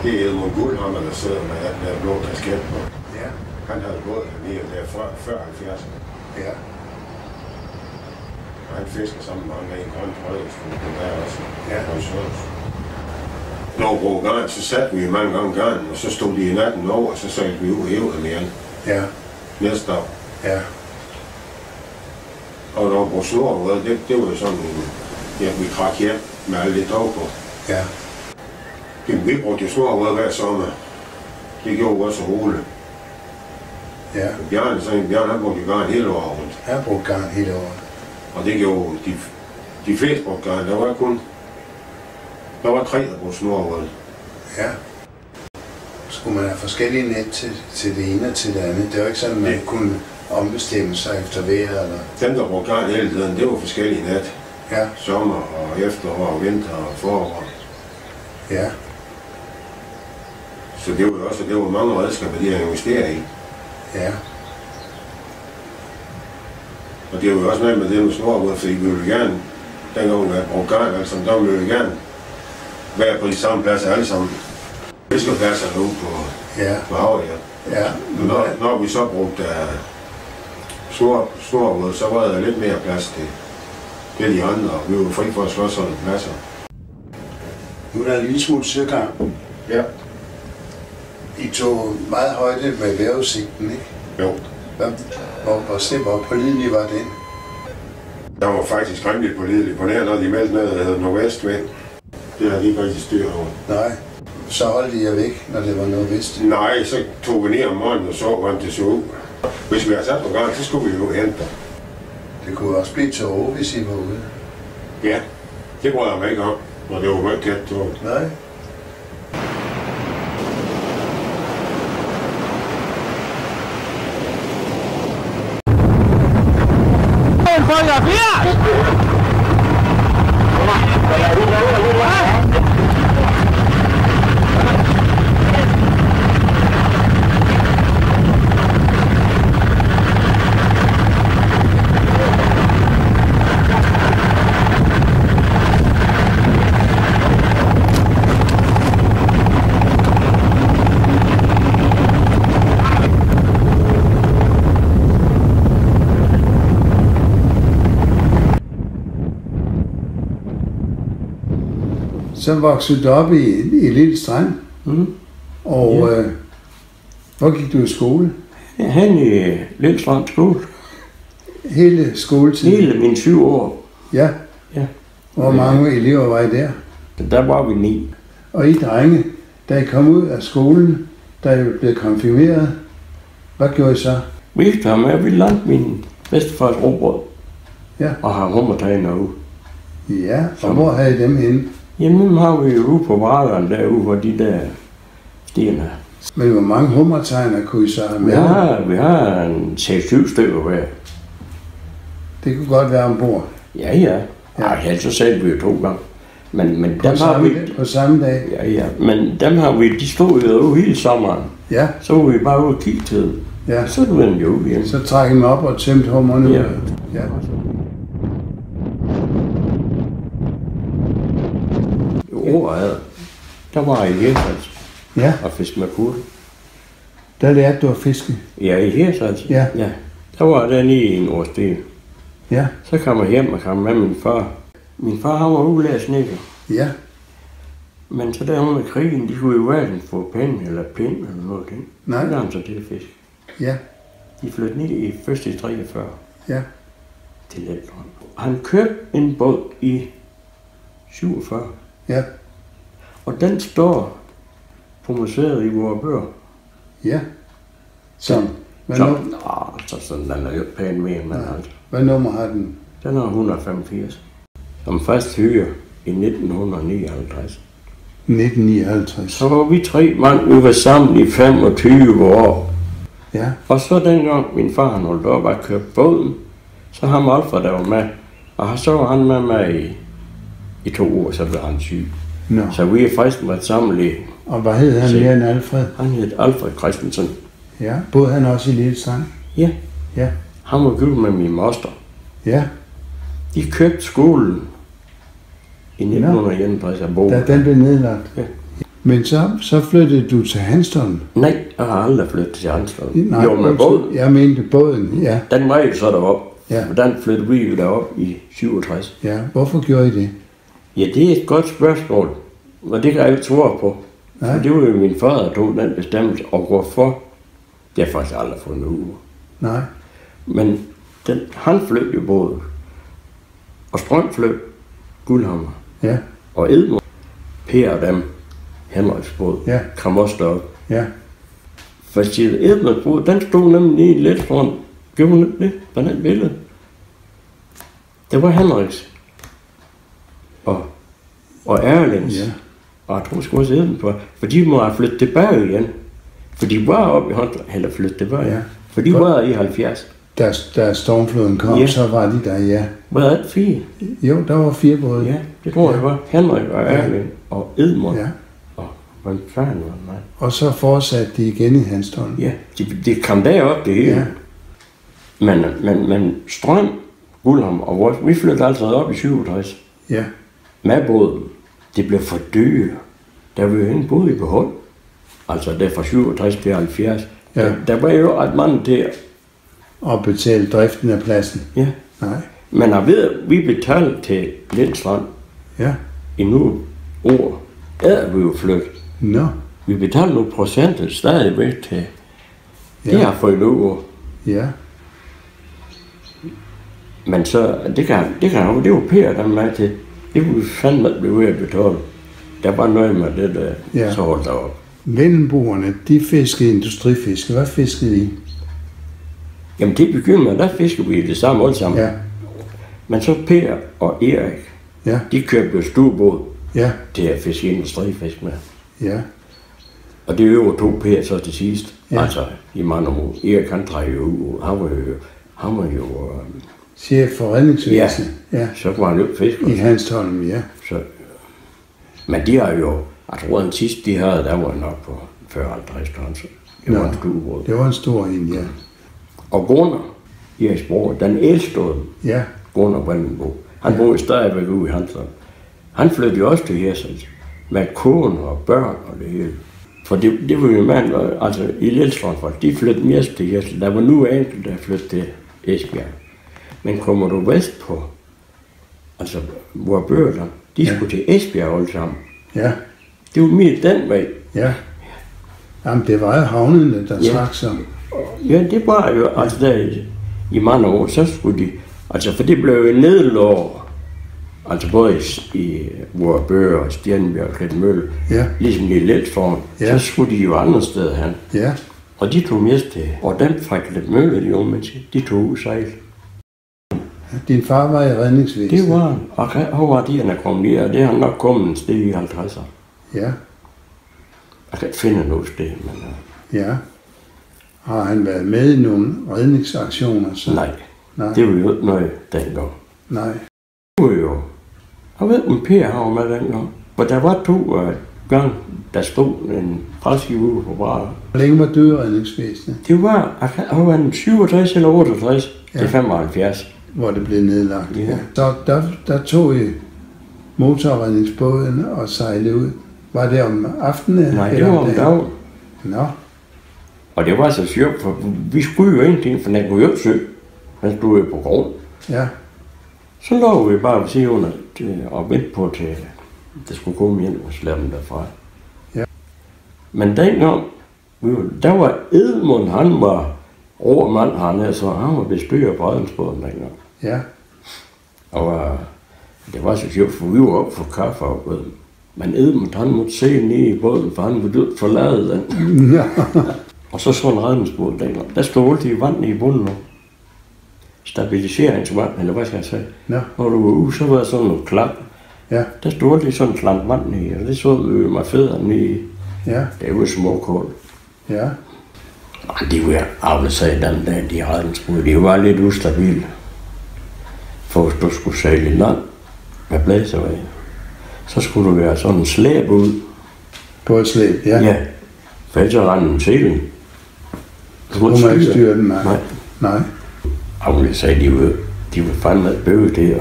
Det er Edmund Guldhammer, der sidder med den der blå kasket på. Ja. Han havde gået hernede der før 70'erne. Ja. Og han fisker sammen med andre i en grøn trøjeskole. Det var også. Ja. Når vi brugte garn, så satte vi mange gange garn, og så stod de i natten over, og så satte vi ud og hævde dem igen. Ja. Næste dag. Ja. Og når vi brugte snorved, det var jo sådan en, ja, vi trak hjem med alle det tog på. Ja. Vi brugte jo snorved hver sommer. Det gjorde vi også Ole. Ja. Bjørn han brugte garn hele året rundt. Han brugte garn hele året. Og det gjorde de fleste brugte garn. Der var 3, der brugte snorved. Ja. Skulle man have forskellige net til det ene og til det andet? Det var ikke sådan, at man kunne ombestemme sig efter vejret, eller? Dem, der brugte garn hele tiden, det var forskellige net. Ja. Sommer og efterår og vinter og forår. Ja. Så det var jo også, det var mange redskaber, de havde investeret i. Ja. Og det var jo også noget med det med snorved, fordi vi ville gerne, dengang vi havde brugt garn, altså, der ville vi gerne være på de samme pladser alle sammen. Fiskerpladser nu på havet, ja. Ja. Når vi så brugte snorved, så var der lidt mere plads til de andre, og vi var fri for at slå sådan pladser. Nu er der en lille smule søgang. Ja. I tog meget højde med vejrudsigten, ikke? Jo. Hvor pålidelig var den? Der var faktisk rimelig pålidelig på nær, når de meldte noget, der hedder nordvestvind. Det havde de ikke rigtig styr over. Nej. Så holdt I jer væk, når det var nordvest? Nej, så tog vi ned om morgenen og så, hvordan det så ud. Hvis vi havde sat på gang, så skulle vi jo hente dem. Det kunne også blive tåge, hvis I var ude. Ja, det brød jeg mig ikke om, og det var meget tæt tåge. Nej. Så voksede du op i Lille Strand. Og ja. Hvor gik du i skole? Han i Lille Strand skole. Hele skoletiden? Hele mine 7 år. Ja. Ja. Hvor mange elever var I der? Der var vi 9. Og I drenge, da I kom ud af skolen, da I blev konfirmeret, hvad gjorde I så? Vi gik der med, vi landte min bedstefars råbrød. Ja. Og har hummertegner ude. Ja, og hvor havde I dem henne? Jamen har vi jo ude på brædderen derude, hvor de der sten er. Men hvor mange hummertegner kunne I så have med? Vi har en 6-7 stykker hver. Det kunne godt være ombord. Ja. Ej, altså selv vi jo 2 gange. Men dem har vi... På samme dag? Ja. Men dem har vi, de stod jo ude hele sommeren. Ja. Så var vi bare ude og kigge til dem. Ja. Så var den jo ude igen. Så træk dem op og tømte hummerne ud. Ja. Året, der var jeg i Hirsals. Ja. Og fiske med kugle. Der lærte du at fiske? Ja, i Hirsals. Ja. Der var der lige i en års tid. Ja. Så kom jeg hjem og kom med min far. Min far, han var ulært snedker. Ja. Men så der under krigen, de kunne jo hverken få penge eller pind eller noget ting. Nej. Så var han så til at fiske. Ja. De flyttede ned først i 43. Ja. Til Letland. Han købte en båd i 47. Ja. Og den står på museet i Vorupør. Ja. Sådan. Så den er jo pænt mere, men altså. Hvad nummer har den? Den er 185. Som fast hyre i 1959. 1959. Så var vi 3 mand, vi var sammen i 25 år. Ja. Og så dengang min far han holdt op at købe båden, så ham Alfred der var med. Og så var han med mig i 2 år, så blev han syg. No. Så vi er faktisk været sammen lige. Og hvad hed han mere end Alfred? Han hed Alfred Christensen. Ja, boede han også i Lille Strand? Ja. Ja. Han var gift med min moster. Ja. De købte skolen i 1961 af Bo. Da den blev nedlagt? Ja. Men så flyttede du til Hanstholm? Nej, jeg har aldrig flyttet til Hanstholm. Nej, jo, med båden. Jeg mente båden, ja. Den var jo så derop. Ja. Og den flyttede vi jo derop i 67. Ja, hvorfor gjorde I det? Ja, det er et godt spørgsmål. Og det kan jeg ikke svare på. For det var jo min far, der tog den bestemmelse. Og hvorfor? Det har jeg faktisk aldrig fundet ud. Nej. Men han flød jo både. Og Strøm flød Guldhammer. Ja. Og Edmund, Per og dem, Henriks båd, ja. kom også derop. Ja. For Edmunds båd, den stod nemlig lidt foran. Gjorde hun det på den billede? Det var Henriks. Og Erlings. Ja. Og jeg tror sgu også Edmund på. For de må have flyttet tilbage igen. For de var oppe i Håndland, eller flyttet tilbage. Ja. For de var i 70. Da stormfloden kom, ja. Så var de der, ja. Var det 4? Jo, der var 4 både. Ja, det tror jeg var. Henrik og Erling og Edmund. Ja. Og hvordan fanden var det? Nej. Og så fortsatte de igen i Hanstholm. Ja, det kom derop det hele. Ja. Men Strøm, Guldhammer og vores, vi flyttede altså op i 67. Ja. Med båden. Det blev for dyre. Der var jo ingen båd i behold. Altså det fra 67 til 70. Ja. Der var jo ret mange til at betale driften af pladsen. Ja. Nej. Men jeg ved, vi betalte til Lindstrand. Ja. I nu år. Er vi jo flyttet. Nå. Vi betalte nogle procenter stadigvæk til. Ja. Det har fået nu. Ja. Men så, det var Per, der med til. Det kunne vi fandme blive ved at betale. Der var noget med det, der så holdt derop. Vendelboerne, de fiskede industrifiske. Hvad fiskede I? Jamen det begyndte der fiskede vi det samme alle sammen. Ja. Men så Per og Erik, de købte jo stuebåd til at fiske industrifisk med. Ja. Og det øver 2 Per så til sidst. Ja. Altså i mange år. Erik han trækker jo ud. Han var jo chef for redningsvæsenet. Ja. Så var han jo fisker. I Hanstholm, ja. Så, men de har jo, jeg tror den sidste de havde, der var nok på 40-50 tons. Det var en stuebåd. Det var en stor en, ja. Og Gunnar, Eriks bror, den ældste af dem, Gunnar Brandenbo, han boede stadigvæk ude i Hanstholm. Han flyttede jo også til Hirsens, med kone og børn og det hele. For det var jo mand, altså i Lillestrøm, de flyttede mest til Hirsens. Der var nu enkelt, der flyttede til Esbjerg. Men kommer du vest på, altså hvor bøger de skulle til Esbjerg alle sammen. Ja. Det var mere den vej. Ja. Jamen det var jo havnene, der trak sig. Ja, det var jo, altså der i mange år, så skulle de, altså for det blev jo nedlagt, altså både i Vorbø og Stjernebjerg og Kretmølle, ligesom i Lillestrøm, så skulle de jo andre steder hen. Ja. Og de tog mest til, og dem fra Kretmølle, de unge mennesker, de tog ud sejl. Din far var i redningsvæsenet? Det var han, og han var de, han er kommet i, og det har han nok kommet en sted i 50'erne. Ja. Jeg kan ikke finde noget sted, men... Ja. Har han været med i nogle redningsaktioner? Så? Nej, det var jo ikke noget dengang. Nej. Det var jo... Jeg ved, om Per har med dengang. For der var 2 gange, der stod en franskib ude på brættet. Hvor længe var døderedningsvæsenet? Det var, han var 67 eller 68 til 75. Hvor det blev nedlagt. Ja. Så der tog I motorredningsbåden og sejlede ud. Var det om aftenen? Nej, det var om dagen. Nå. Og det var så sjovt, for vi skulle jo ingenting, for den kunne jo ikke søge. Han stod jo på grund. Ja. Så lå vi bare ved siden og vente på, til det skulle komme hjem og slæbe dem derfra. Ja. Men dengang, der var Edmund, han var overmand hernede, så han var bestyrer på redningsbåden dengang. Ja. Og det var så sjovt, for vi var oppe for kaffe og båden. Men Edmund, han måtte se ned i båden, for han ville forlade den. Ja. Og så en redningsbåd dengang. Der stod altid vand i bunden. Stabiliseringsvand, eller hvad skal jeg sige. Ja. Når du var ude, så var der sådan noget klap. Ja. Der stod altid sådan en slant vand i, og det så vi med fødderne i. Ja. Det var småkål. Ja. Og de var afledsat dem der, de redningsbåd. De var lidt ustabile. For hvis du skulle sejle i land med blæsevej, så skulle du være sådan en slæb ud. På et slæb, ja. Ja. For ellers rendte en selen. Du kunne man ikke styre den, nej. Og sagde de var fandme bøge til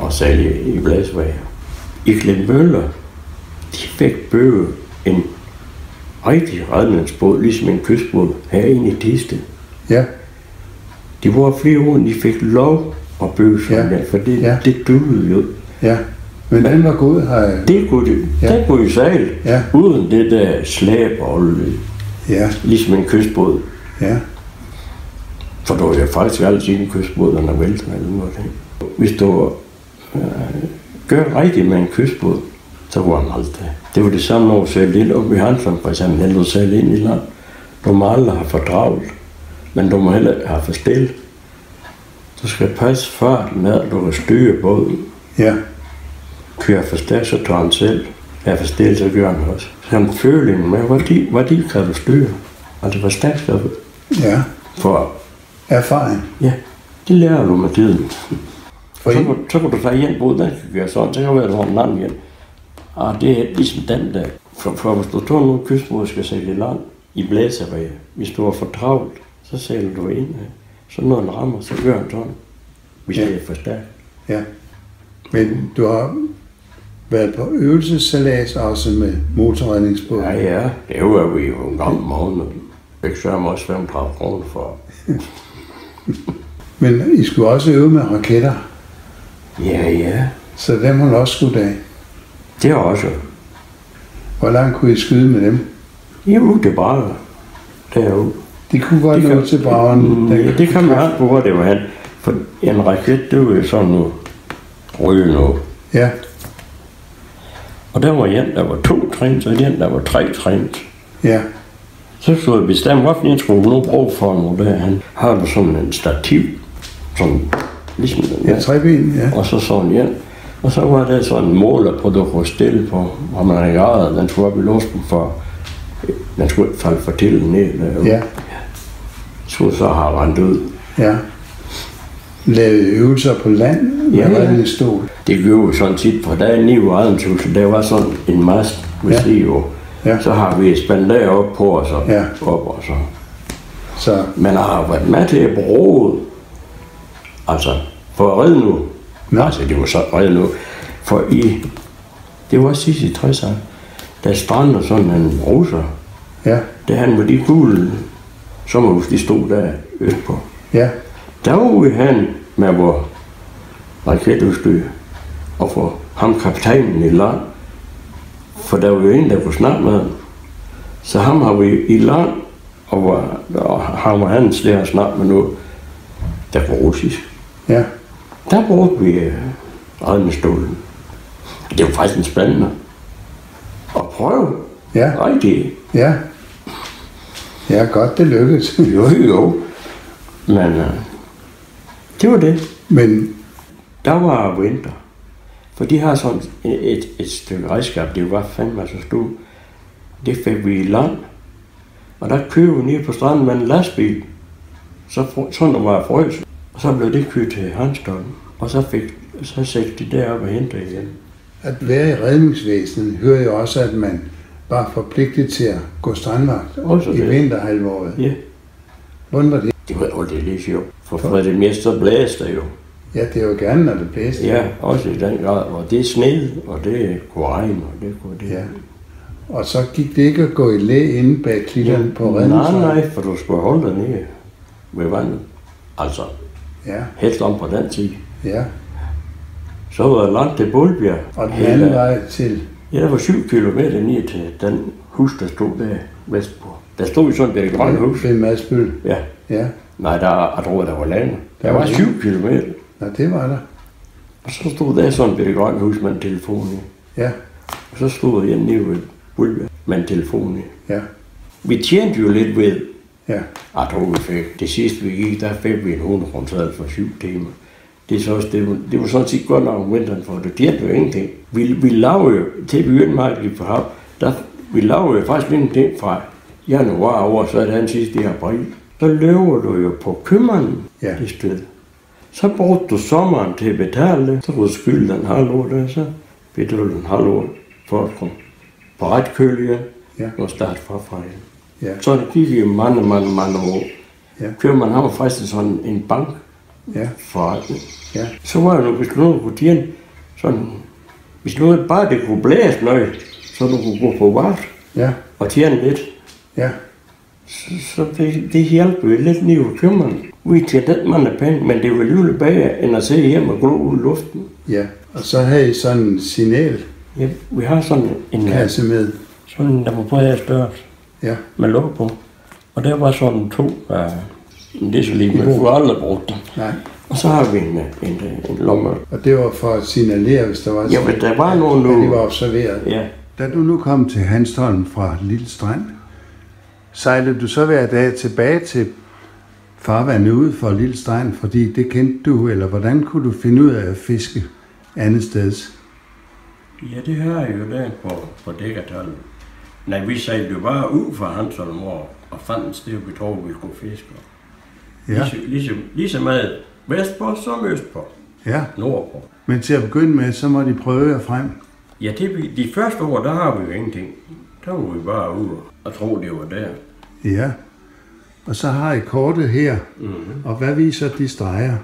at sælge i blæsvejr. I Klemøller, de fik bøge en rigtig redningsbåd, ligesom en kystbåd, herinde i Thisted. Ja. De var flere år, de fik lov at bygge sådan der, for det duede jo. Ja, men den var god her. Det kunne de. Den kunne jo sejle, uden det der slæb og ligesom en kystbåd. Ja. For der var jo faktisk altid en kystbåd, der vælter eller noget. Hvis du gør rigtigt med en kystbåd, så var den aldrig. Det var det samme, når du sælger ind op i Hansen, for eksempel, eller du sælger ind i land. Du må aldrig have for travlt, men du må heller have for stille. Du skal passe farten med, at du kan styre båden. Ja. Kører for stærkt, så tager han selv. Er for stille, så gør han også. Så han følingen med, hvor de kan du styre. Altså, hvor stærkt skal du? Ja. For erfaring. Ja, det lærer du med tiden. Så kan du tage igen båd, den kan gøre sådan, så kan det være, at du har en anden igen. Og det er ligesom den der. For hvis du tager nogle kystbåd, skal sælge i land i blæservejr. Hvis du er for travlt, så sælger du ind. Så når den rammer, så gør den sådan. Hvis det er for stærkt. Ja. Men du har været på øvelsessalas også med motorredningsbåd? Ja. Det var vi jo en gang om måneden. Jeg sørger også 35 kroner for. Men I skulle også øve med raketter? Ja. Så dem har du også skudt af? Det er også. Hvor langt kunne I skyde med dem? I ude til Brager. Derude. De kunne godt nå til Brageren? Ja, det kan man på, hvor det var hen. For en raket, det var jo sådan noget røde noget. Ja. Og der var en, der var 2 trin, og en, der var 3 trin. Ja. Så skulle jeg bestemme, hvorfor jeg skulle nu bruge for noget der. Han har sådan en stativ, sådan ligesom den der. 3 ben, ja. Og så sådan en. Og så var der sådan en måler på, du kunne stille på, hvor man havde gradet. Den skulle op i luften for, den skulle ikke falde for til ned. Ja. Skulle så have rendt ud. Ja. Lavede øvelser på land med redningsstol? Det gjorde vi sådan tit, for der er 9 redningshus, der var sådan en mast med stivo. Ja. Så har vi spændt derop på, og så op og så. Så. Men jeg har været med til at bruge, altså for at redde nu. Altså det var så redde nu. For det var sidst i 60'erne, der strandede sådan en russer. Ja. Der han var de gule sommerhus, de stod der østpå. Ja. Der var vi hen med vores raketudstyr og få ham kaptajnen i land. For der var jo en, der kunne snakke med ham. Så ham har vi i land, og ham og hans der har snakket med noget, der var russisk. Ja. Der brugte vi redningsstolen. Det var faktisk spændende at prøve. Ja. Rigtigt. Ja. Ja, godt det lykkedes. Jo. Men det var det. Men der var vinter. For de har sådan et stykke redskab, det var fandme så stort. Det fik vi i land. Og der kørte vi ned på stranden med en lastbil. Sådan der var frøs. Og så blev det kørt til Hanstholm. Og så sætte de derop og hente igen. At være i redningsvæsenet hører jo også, at man var forpligtet til at gå strandvagt i vinterhalvåret. Ja. Hvordan var det? Det var jo det lige sjovt. For det meste så blæste det jo. Ja, det er jo gerne, når det blæste. Ja, også i den grad. Og det sned, og det kunne regne, og det kunne det. Ja. Og så gik det ikke at gå i læ inde bag klitterne på redningsvejen? Nej, for du skulle holde dig nede ved vandet. Altså, helt om på den tid. Ja. Så var der langt til Bulbjerg. Og den anden vej til? Ja, der var 7 kilometer ned til den hus, der stod der vestpå. Der stod jo sådan et grønt hus. Ved Madsbøl? Ja. Nej, jeg tror, der var længere. Der var 7 kilometer. Ja, det var der. Og så stod der sådan et grønt hus med en telefon i. Ja. Og så stod jeg nede ved Bulbjerg med en telefon i. Ja. Vi tjente jo lidt ved. Ja. Jeg tror, vi fik. Det sidste vi gik, der fik vi en 100 kroner for 7 timer. Det er så også, det var sådan set godt nok om vinteren, for det tjente jo ingenting. Vi lavede jo, til vi begynde meget på hav, vi lavede jo faktisk ingenting fra januar over, så er det han sidste i april. Så løber du jo på købmanden det sted. Så brugte du sommeren til at betale det, så kunne du skylde den halvår der, så betalte du en halvår for at komme på ret køl igen, og starte fra igen. Ja. Så det gik jo mange år. Ja. Købmanden har faktisk sådan en bank forretning. Ja. Så var det nu, hvis du nu kunne tjene sådan, hvis nu bare det kunne blæse noget, så du kunne gå på vart. Ja. Og tjene lidt. Ja. Så det hjælper jo lidt ned i kømmeren. Vi tjener den mange penge, men det er jo alligevel bedre, end at sidde hjemme og gå ud i luften. Ja, og så havde I sådan en signal. Ja, vi har sådan en kasse med. Sådan, der var bredt størrelse. Ja. Med låg på. Og der var sådan 2 deciliter, men vi har aldrig brugt dem. Nej. Og så har vi en lomme. Og det var for at signalere, hvis der var ja, men der var nogen nu. De var observeret. Ja. Da du nu kom til Hanstholm fra Lille Strand, sejlede du så hver dag tilbage til farvandet ude for Lille Strand, fordi det kendte du, eller hvordan kunne du finde ud af at fiske andet steds? Ja, det har jeg jo der på Dækkertholm. Nej, vi sejlede jo bare ud fra Hanstholm og fandt et sted, vi troede, vi skulle fiske. Ja. Lige så meget vestpå som østpå. Ja. Nordpå. Men til at begynde med, så må de prøve jer frem. Ja, de første år, der har vi jo ingenting. Der var vi bare ude og tro, det var der. Ja. Og så har I kortet her. Mm-hmm. Og hvad viser de streger?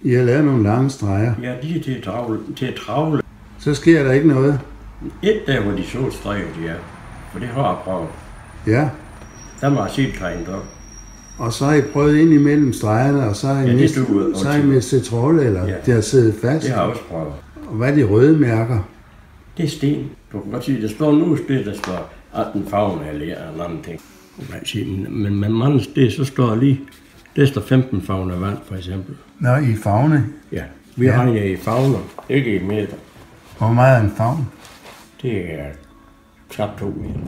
I har lavet nogle lange streger. Ja, de er til at travle. Så sker der ikke noget? Et der, hvor de så streger, de er. For det har jeg prøvet. Ja. Der må jeg sige tegnet op. Og så har I prøvet ind imellem stregerne, og så har I mistet tråle, eller ja. Det har siddet fast? Det har jeg også prøvet. Og hvad er de røde mærker? Det er sten. Du kan godt sige, der står nu det, der står 18 favner eller en anden ting. Men med mandens det, så står lige, der står 15 favner vand, for eksempel. Nå, i favne? Ja, vi har i favner, ikke i meter. Hvor meget er en favn? Det er knap 2 meter.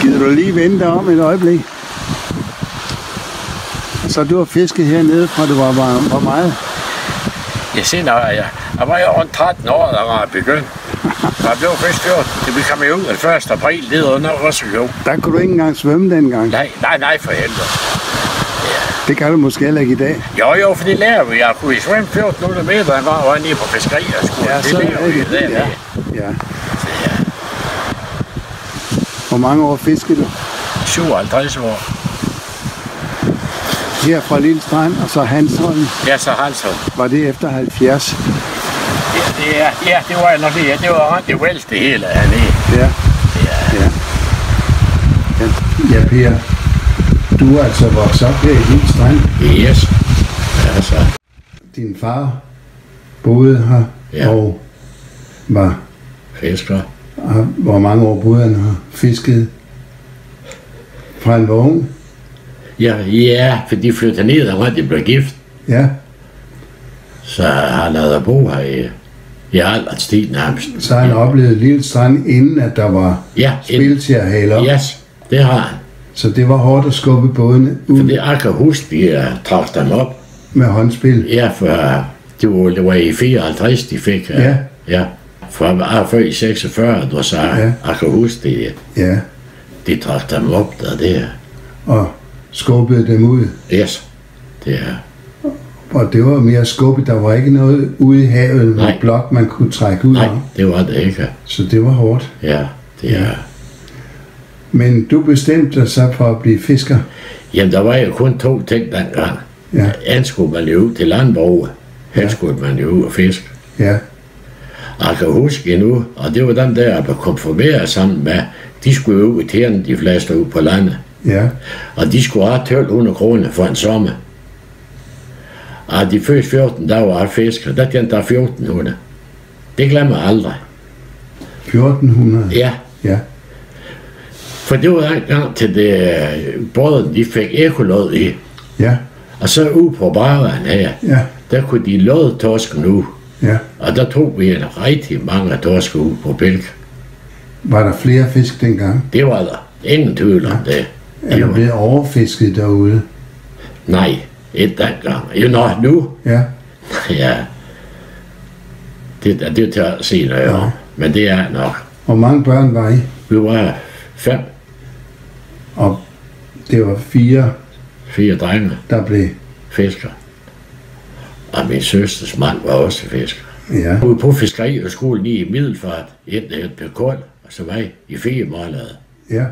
Gider du lige vente om et øjeblik? Så du har fisket hernede fra du var hvor meget? Ja, senere jeg var jo rundt 13 år, da jeg begyndte. Så jeg blev først gjort. Vi kom jo ud den 1. april, det var nok også jo. Der kunne du ikke engang svømme dengang? Nej, for helvede. Ja. Det kan du måske heller ikke i dag? Jo, for det lærer vi. Jeg kunne svømme 1400 meter, jeg var nede på fiskeri. Ja, så er det. Ja. Så, ja. Hvor mange år fiskede du? 57 år. Her fra Lille Strand, og så Hanstholm? Ja, så Hanstholm. Var det efter 70? Ja, det var nok det. Det var ret det vælt det hele hernede. Ja. Ja, Per. Du er altså vokset op her i Lille Strand? Yes. Altså. Din far boede her og var fisker. Hvor mange år boede han her? Fisket? Fra han var ung? Ja, for de flyttede ned, og de blev gift. Ja. Så han havde bo her i alderstid nærmest. Så han oplevede Lille Strand, inden at der var spil til at hale op? Yes, det har han. Så det var hårdt at skubbe bådene ud? For jeg kan huske, de trak dem op. Med håndspil? Ja, for det var i 54, de fik. Ja. For jeg var før i 46, så jeg kan huske det. Ja. De trak dem op der. Og skubbede dem ud? Yes, det er. Og det var mere skubbet, der var ikke noget ude i havet med blok, man kunne trække ud af? Nej, det var det ikke. Så det var hårdt? Ja, det er. Men du bestemte dig så for at blive fisker? Jamen, der var jo kun 2 ting dengang. Ja. Enten skulle man jo ud til landbrug, her skulle man jo ud og fiske. Ja. Og jeg kan huske endnu, og det var dem der, der konfirmeret sammen med, de skulle jo ud i tjene, de fleste ud på landet. Ja. Og de skulle have 1200 kroner for en sommer. Og de første 14 dage var jeg fisker, der tjente jeg 1400. Det glemmer jeg aldrig. 1400? Ja. Ja. For det var en gang til det, brødrene, de fik ekolod i. Ja. Og så ude på baren her, der kunne de låde torsken ud. Ja. Og der tog vi rigtig mange torsker ud på bælk. Var der flere fisk dengang? Det var der. Ingen tvivl om det. Er der blevet overfisket derude? Nej, ikke dengang. Jo, nu? Ja. Ja. Det tager at se noget om. Men det er nok. Hvor mange børn var I? Vi var 5. Og det var 4? 4 drenge. Der blev? Fisker. Og min søsters mand var også fisker. Ja. Vi var på fiskeri og skolen i Middelfart, et på Kold, og så var jeg i 4 måneder. Ja.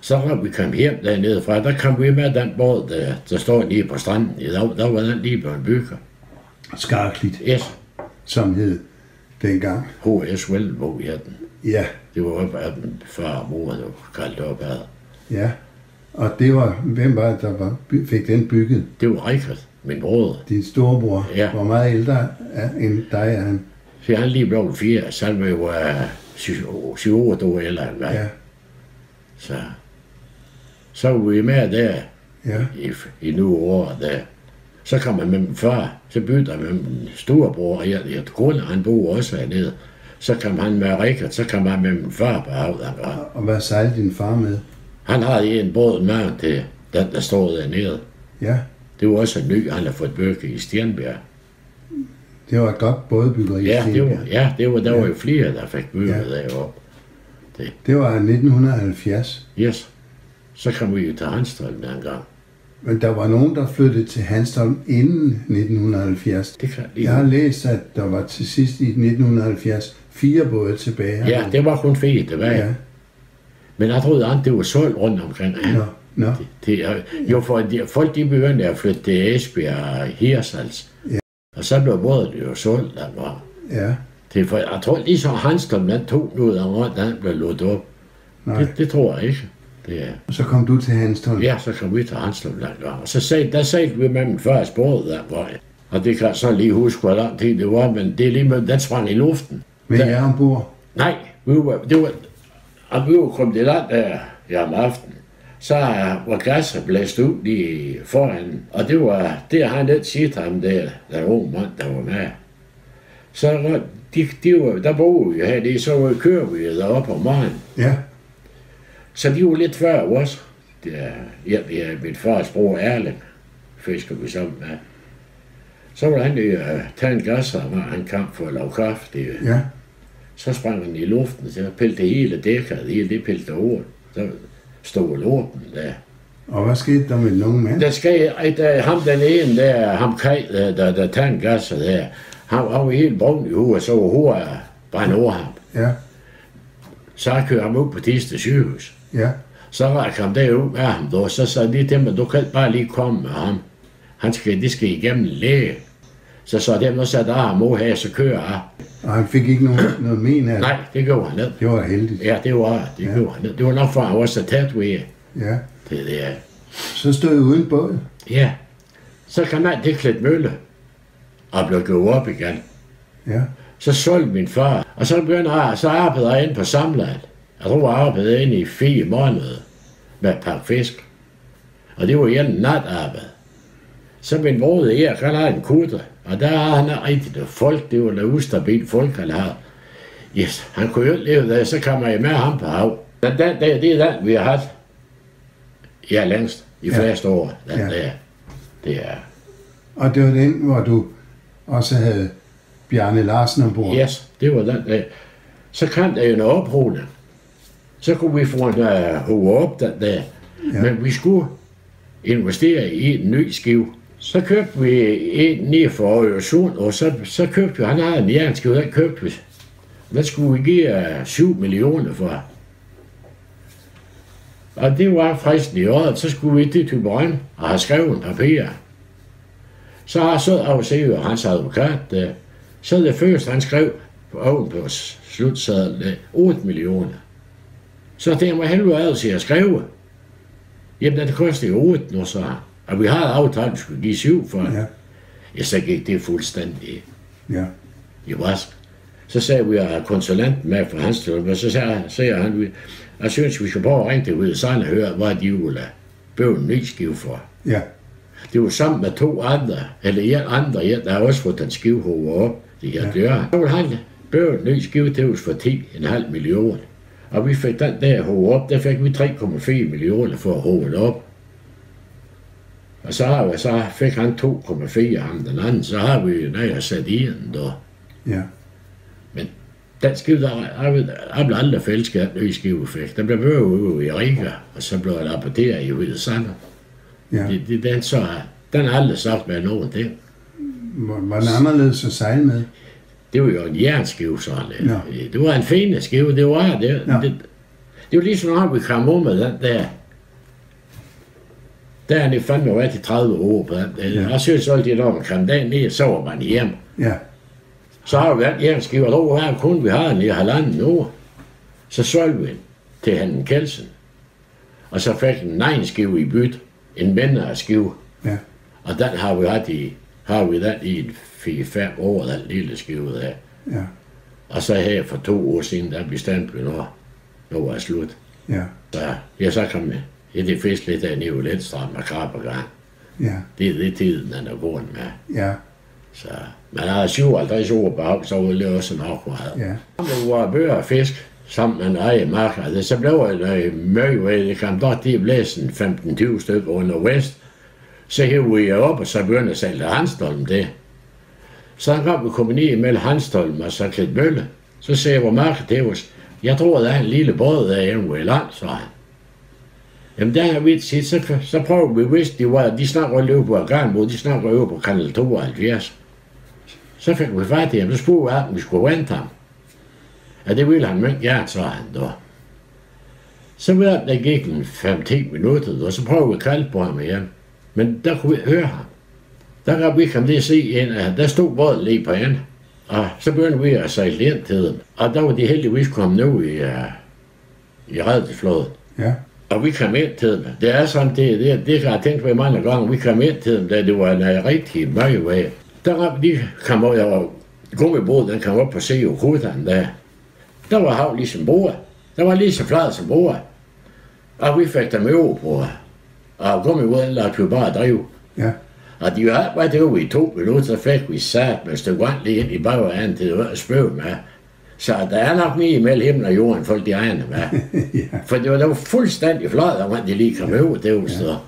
Så når vi kom hjem dernede fra, der kom vi med den båd, der står lige på stranden i dag. Der var den lige blevet bygget. Skarklit. Yes. Som hed dengang. H.S. Vellenbo hed den. Ja. Det var op af den far og mor, der kaldte op af. Ja. Og det var, hvem var det, der fik den bygget? Det var Richard, min bror. Din storebror. Ja. Hvor meget ældre end dig er han? Så han lige blev 4, så han var 7 år ældre end mig. Ja. Så var vi med der Ja. i nogle år der. Så kom man med min far, så byttede jeg med min storebror, og jeg grunde, han boede også hernede. Så kom han med Richard, så kom han med min far på havet. Og hvad sejlede din far med? Han havde en båd med til den, der stod dernede. Ja. Det var også en ny, han havde fået bygget i Stjernbjerg. Det var et godt bådbyggeri. Der var jo flere, der fik bygget deroppe. Det var 1970. Yes. Så kom vi jo til Hanstholm en gang. Men der var nogen, der flyttede til Hanstholm inden 1970. Det kan jeg har læst, at der var til sidst i 1970 4 både tilbage. Ja, det var kun 4 tilbage. Ja. Men jeg troede, at det var solgt rundt omkring. Nå. Jo, for folk de begyndte at flytte til Esbjerg og Hirsals. Ja. Og så blev både det jo solgt, der var. Ja. Jeg tror lige så Hanstholm, den tog noget af rundt, den blev lukket op. Det tror jeg ikke. Og så kom du til Hanstholm? Ja, så kom vi til Hanstholm. Og så sagde vi med min første båd der var. Og det kan jeg så lige huske, hvor lang tid det var, men det er lige med, den sprang i luften. Men jeg ombord? Nej, vi var kommet i land der om aftenen. Så var græsset blæst ud lige foran, og det har han lidt set ham der unge mand, der var med. Så der boede vi her, så kører vi deroppe om morgenen. Ja. Så de var lidt før også. Det er min fars bror Erling, fisker vi sammen med. Så var han tage en græsser, og han kom for at lave kaffe. Ja. Så sprang han i luften, så pilte det hele dækket, det pilte over. Så stod lorten der. Og hvad skete der med den unge mand? Der skete, ham den ene der, ham Kaj, der tager en græsser der, han var helt brun i hovedet, så var hovedet brændt over ham. Ja. Så jeg kørte ham ud på Thisted sygehus. Ja. Så var jeg kom derud med ham, og så sagde de til mig, du kan bare lige komme med ham. Det skal igennem læge. Så sagde de, nu sagde der mor her, så kører jeg. Og han fik ikke noget men af det? Nej, det gjorde han ned. Det var heldigt. Ja, det gjorde han ned. Det var nok for, at han var så tæt ved. Ja. Det er. Så stod jeg uden båd? Ja. Så kan man det klædt mølle og blev gået op igen. Ja. Så solgte min far, og så begyndte jeg, så arbejdede jeg inde på samlet. Jeg tror, jeg arbejdede inde i 4 måneder med at pakke fisk. Og det var en natarbejde. Så min bror Erik, han havde en kutter, og der havde han rigtig folk, det var noget ustabilt folk, han havde. Yes, han kunne jo ikke leve der, så kom jeg med ham på hav. Det er den, vi har haft. Ja, længst, i fleste år. Det er. Og det var den, hvor du også havde Bjarne Larsen ombord? Yes, det var den der. Så kom der jo en oprulning. Så kunne vi få en op den der. Ja. Men vi skulle investere i en ny skive. Så købte vi en nede for Øresund, og så købte vi, han havde en jernskive, den købte vi. Den skulle vi give 7 millioner for. Og det var fristen i året, så skulle vi til Thyborøn og have skrevet en papir. Så har jeg så afset hans advokat, så det første han skrev oven på slutsadlen 8 millioner. Så det var helvede ad til at skrive. Jamen det koster jo 8 nu, så. Og vi havde aftalt, at vi skulle give 7 for. Ja. Ja, så gik det fuldstændig i vask. Så sagde vi, at konsulenten med fra hans tilbage, så sagde han, jeg synes, vi skal prøve at ringe til ud og høre, hvad de ville bøve en ny skive for. Ja. Det var sammen med 2 andre, eller en andre, der har også fået den skivehoved op. De her døre. Så ville han bøve en ny skive til os for 10,5 millioner. Og vi fik den der hoved op, der fik vi 3,4 millioner for at hove op. Og så fik han 2,4 ham den anden, så har vi nødt sat i den der. Ja. Men den skive, der blev aldrig fællesskab, at ny skive fik. Den blev bøvet i Riga, og så blev den rapporteret i Hvide Sander. Ja. Den har aldrig sagt med nogen ting. Var den anderledes at sejle med? Det var jo en jernskive sådan. Ja. Det var en fin skive, det var det. Ja. Det var lige sådan, når vi kom ud med den der. Der er det fandme været i 30 år på den der. Ja. Jeg synes altid, når man kom derned, så var man hjemme. Ja. Så har vi været jernskiver, og der var kun vi har den i 1,5 år. Så solgte vi den til Hanne Kelsen. Og så fik en nejenskive i byt, en vennerskive. Ja. Og den har vi den i 4-5 år, den lille skive der. Ja. Og så her for 2 år siden, der bestemte vi, når var slut. Ja. Så kom jeg. Ja, det fisk lidt af Niveau Letstrand og Krabbergang. Ja. Det er tiden, den er gået med. Ja. Så man har 57 år på hav, så ville det også nok meget. Ja. Det var bøger og fisk, sammen med en egen marker. Så blev det mørkved, det kom der til at blæse 15-20 stykker under vest. Så hævde jeg op, og så begyndte at sælge Hanstholm det. Så kom vi kommet ned mellem Hanstholm og så Klet Mølle. Så sagde jeg, hvor marker det var. Jeg tror, der er en lille båd der hjemme i land, så han. Jamen der har vi set, så prøver vi, hvis de snakker løbe på Garnbod, de snakker over på kanal 72. Så fik vi fat i ham, så spurgte vi, om vi skulle vente ham. Ja, det ville han meget gerne, så han da. Så der gik en 5-10 minutter, og så prøvede vi at kalde på ham igen. Men der kunne vi høre ham. Der kan vi ikke det se, at der stod båden lige på en. Og så begyndte vi at sejle ind til dem. Og der var de heldigvis kommet nu i Redelsflåden. Ja. Og vi kom ind til dem. Det er sådan, det har jeg tænkt på mange gange. Vi kom ind til dem, da det var en rigtig mørk vej. De kom over, og gummibåden, den kom op på se og kudden der. Der var hav ligesom bord. Der var lige så flad som bord. Og vi fik dem over på, og gummibåden lagde vi bare drive. Ja. Og de var bare derude i 2 minutter, så fik vi sat med et stykke vand lige ind i bagværden til at spørge med. Så der er nok mere imellem himmel og jorden, folk de egne med. Ja. For det var fuldstændig flot, og de lige kom over derude.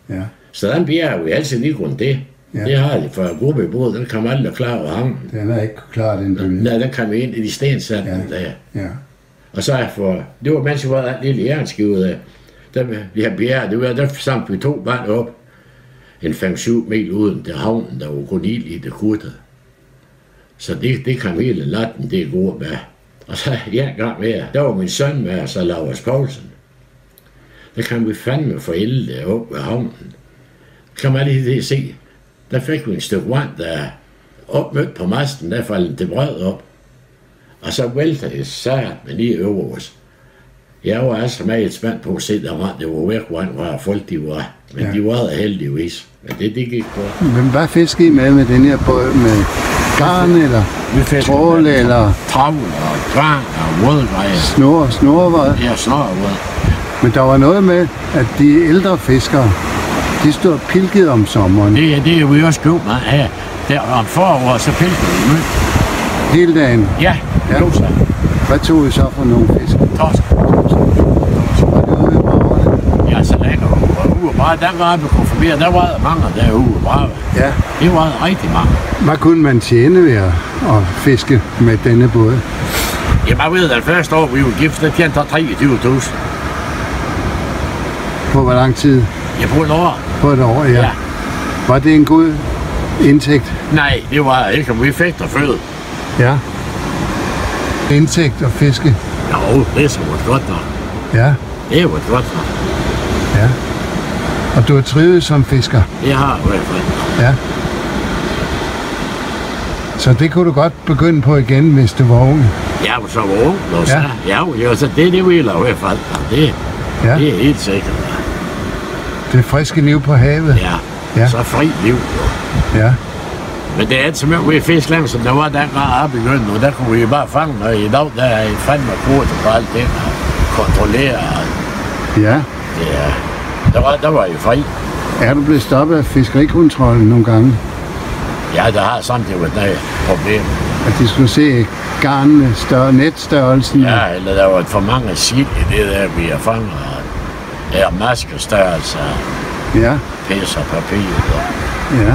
Ja. Så den bjerg vi altid lige kun det. Ja. Det har de for gummibåden, den kom aldrig klar over ham. Den er ikke klar, den bølge. Nej, den kom ind i de stensanden der. Ja. Og så det var mens vi var en lille jernskive der vi har bjerg, det var der samt vi 2 vand op. En 5-7 mil uden til havnen, der var kun ild i det kurtet. Så det kom hele natten, det går med. Og så en gang mere, der var min søn med, og så Laurits Poulsen. Der kan vi fandme få ild deroppe ved havnen. Kan man lige se, der fik vi en stykke vand, der opmødt på masten, der faldt til brød op. Og så vælter det sat med lige over os. Jeg var altså meget spændt på at se, det var væk, hvor folk de var. Men de var der heldigvis. Men det gik på. Men hvad fiskede I med den her båd? Med garn eller trål eller? Travl og garn og vådgrejer. Snorvad? Ja, snorvad. Men der var noget med, at de ældre fiskere, de stod pilket om sommeren. Det er vi også gjort med her. Der om foråret, så pilkede vi med. Hele dagen? Ja. Hvad tog I så for nogle fisk? Torsk. Var det ude i Bragerne? Ja, så lækker ude bare. Der var vi kunne forbi, der var mange derude i Bragerne. Ja. Det var rigtig mange. Hvad kunne man tjene ved at fiske med denne båd? Jamen, jeg ved, at første år, vi var gift, der tjente 23.000. På hvor lang tid? Ja, på et år. På et år, ja. Var det en god indtægt? Nej, det var ikke, vi fik der føde. Ja. Indtægt og fiske? Jo, det er så godt nok. Ja. Det var godt nok. Ja. Og du har trivet som fisker? Det har jeg i hvert fald. Ja. Så det kunne du godt begynde på igen, hvis du var ung? Ja, så var ung. Ja, så det vil jeg i hvert fald. Det er helt sikkert. Det friske liv på havet? Ja. Så fri liv. Ja. Men det er ikke simpelthen ved fiskland, som der var dengang op i Gønnen, og der kunne vi bare fange, og i dag der er fandme kort på alt det, og kontrollere. Ja. Der var jo fri. Er du blevet stoppet af fiskerikontrollen nogle gange? Ja, der har samtidig været et problem. At de skulle se garnene, netstørrelsen? Ja, eller der var for mange sild i det der, vi har fanget. Der er maskestørrelse, pis og papir. Ja.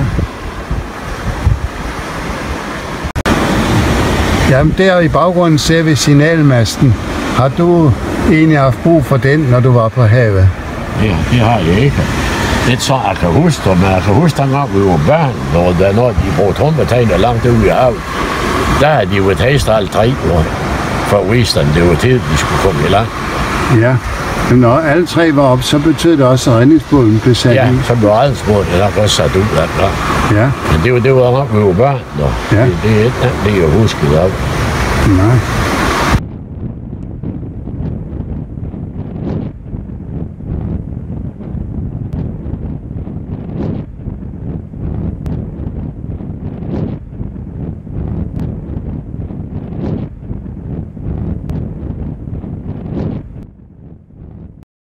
Jamen der i baggrunden ser vi signalmasten. Har du egentlig haft brug for den, når du var på havet? Ja, det har jeg ikke. Det så jeg kan huske, men jeg kan huske, at vi var børn, når de brugte rumbetegner langt ude i havet. Der havde de jo et hæst alle 3 år, for at vise dem, det var tid, de skulle komme i land. Ja, men når alle 3 var op, så betød det også, at redningsbåden blev sat Ja, ud. så blev redningsbåden nok også sat ud af den. Ja. Men det var nok med børn, nå. Ja. Det er ikke det, jeg husker op. Nej.